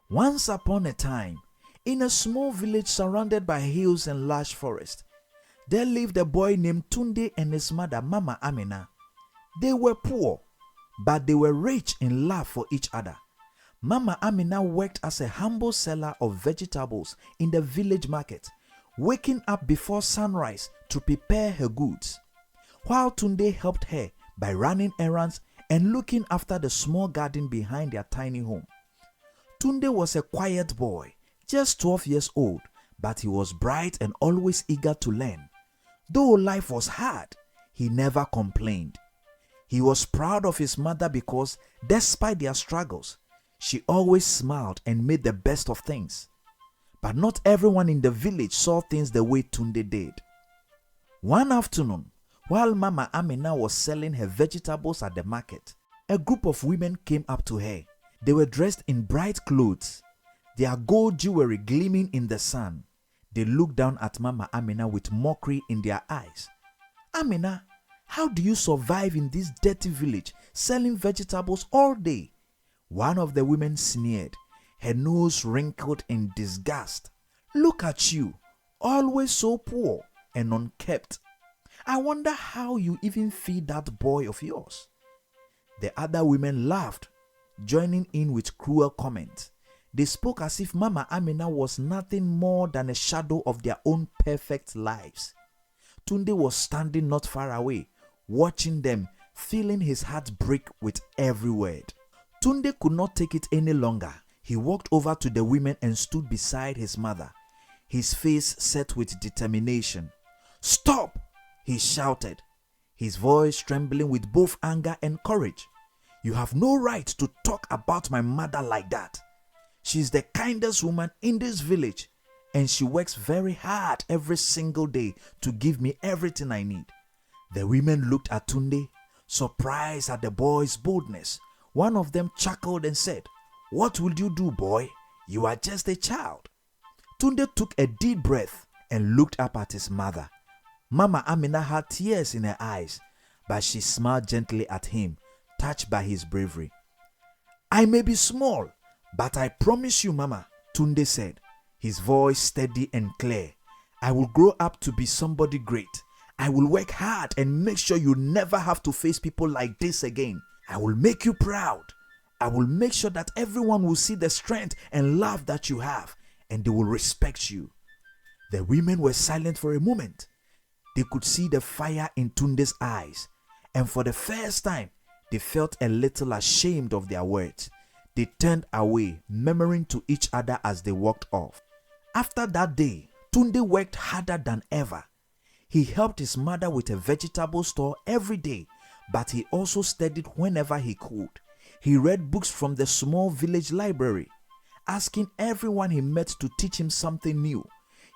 Once upon a time, in a small village surrounded by hills and large forests, there lived a boy named Tunde and his mother Mama Amina. They were poor, but they were rich in love for each other. Mama Amina worked as a humble seller of vegetables in the village market, waking up before sunrise to prepare her goods, while Tunde helped her by running errands and looking after the small garden behind their tiny home. Tunde was a quiet boy, just 12 years old, but he was bright and always eager to learn. Though life was hard, he never complained. He was proud of his mother because, despite their struggles, she always smiled and made the best of things. But not everyone in the village saw things the way Tunde did. One afternoon, while Mama Amina was selling her vegetables at the market, a group of women came up to her. They were dressed in bright clothes, their gold jewelry gleaming in the sun. They looked down at Mama Amina with mockery in their eyes. "Amina, how do you survive in this dirty village selling vegetables all day?" One of the women sneered, her nose wrinkled in disgust. "Look at you, always so poor and unkept. I wonder how you even feed that boy of yours." The other women laughed, joining in with cruel comments. They spoke as if Mama Amina was nothing more than a shadow of their own perfect lives. Tunde was standing not far away, watching them, feeling his heart break with every word. Tunde could not take it any longer. He walked over to the women and stood beside his mother, his face set with determination. "Stop!" he shouted, his voice trembling with both anger and courage. "You have no right to talk about my mother like that. She is the kindest woman in this village, and she works very hard every single day to give me everything I need." The women looked at Tunde, surprised at the boy's boldness. One of them chuckled and said, "What will you do, boy? You are just a child." Tunde took a deep breath and looked up at his mother. Mama Amina had tears in her eyes, but she smiled gently at him, touched by his bravery. "I may be small, but I promise you, Mama," Tunde said, his voice steady and clear, "I will grow up to be somebody great. I will work hard and make sure you never have to face people like this again. I will make you proud. I will make sure that everyone will see the strength and love that you have, and they will respect you." The women were silent for a moment. They could see the fire in Tunde's eyes, and for the first time, they felt a little ashamed of their words. They turned away, murmuring to each other as they walked off. After that day, Tunde worked harder than ever. He helped his mother with a vegetable store every day, but he also studied whenever he could. He read books from the small village library, asking everyone he met to teach him something new.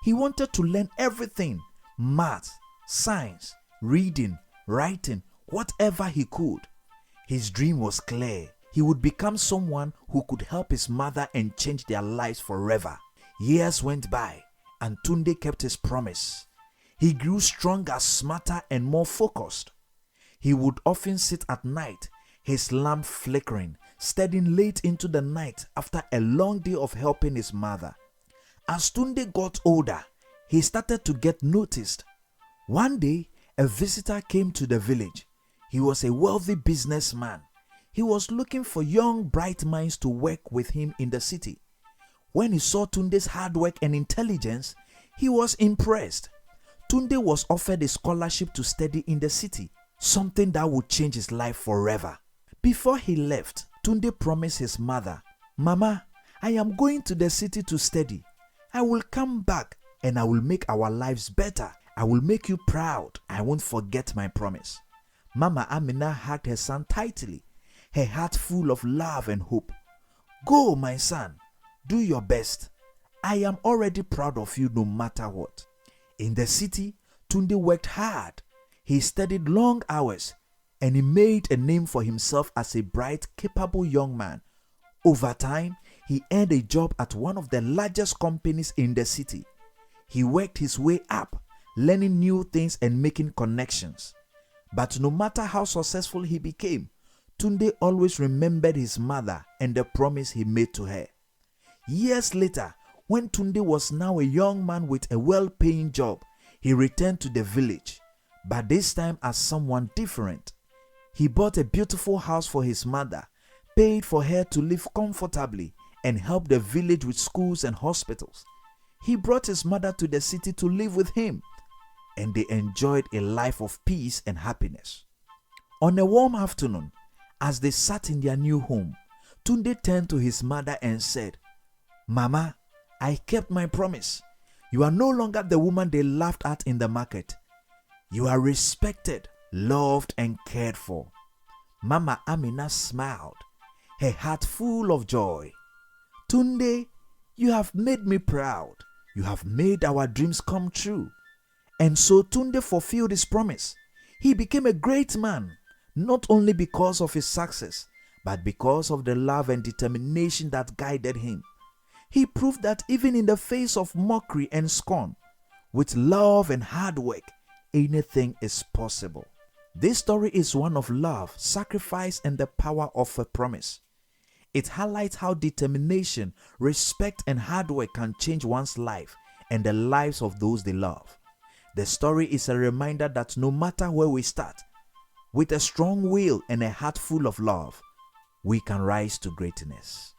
He wanted to learn everything: math, science, reading, writing, whatever he could. His dream was clear. He would become someone who could help his mother and change their lives forever. Years went by, and Tunde kept his promise. He grew stronger, smarter, and more focused. He would often sit at night, his lamp flickering, studying late into the night after a long day of helping his mother. As Tunde got older, he started to get noticed. One day, a visitor came to the village. He was a wealthy businessman. He was looking for young, bright minds to work with him in the city. When he saw Tunde's hard work and intelligence, he was impressed. Tunde was offered a scholarship to study in the city, something that would change his life forever. Before he left, Tunde promised his mother, "Mama, I am going to the city to study. I will come back and I will make our lives better. I will make you proud. I won't forget my promise." Mama Amina hugged her son tightly, her heart full of love and hope. "Go, my son. Do your best. I am already proud of you no matter what." In the city, Tunde worked hard. He studied long hours, and he made a name for himself as a bright, capable young man. Over time, he earned a job at one of the largest companies in the city. He worked his way up, learning new things and making connections. But no matter how successful he became, Tunde always remembered his mother and the promise he made to her. Years later, when Tunde was now a young man with a well-paying job, he returned to the village, but this time as someone different. He bought a beautiful house for his mother, paid for her to live comfortably, and helped the village with schools and hospitals. He brought his mother to the city to live with him, and they enjoyed a life of peace and happiness. On a warm afternoon, as they sat in their new home, Tunde turned to his mother and said, "Mama, I kept my promise. You are no longer the woman they laughed at in the market. You are respected, loved, and cared for." Mama Amina smiled, her heart full of joy. "Tunde, you have made me proud. You have made our dreams come true." And so Tunde fulfilled his promise. He became a great man, not only because of his success, but because of the love and determination that guided him. He proved that even in the face of mockery and scorn, with love and hard work, anything is possible. This story is one of love, sacrifice, and the power of a promise. It highlights how determination, respect, and hard work can change one's life and the lives of those they love. The story is a reminder that no matter where we start, with a strong will and a heart full of love, we can rise to greatness.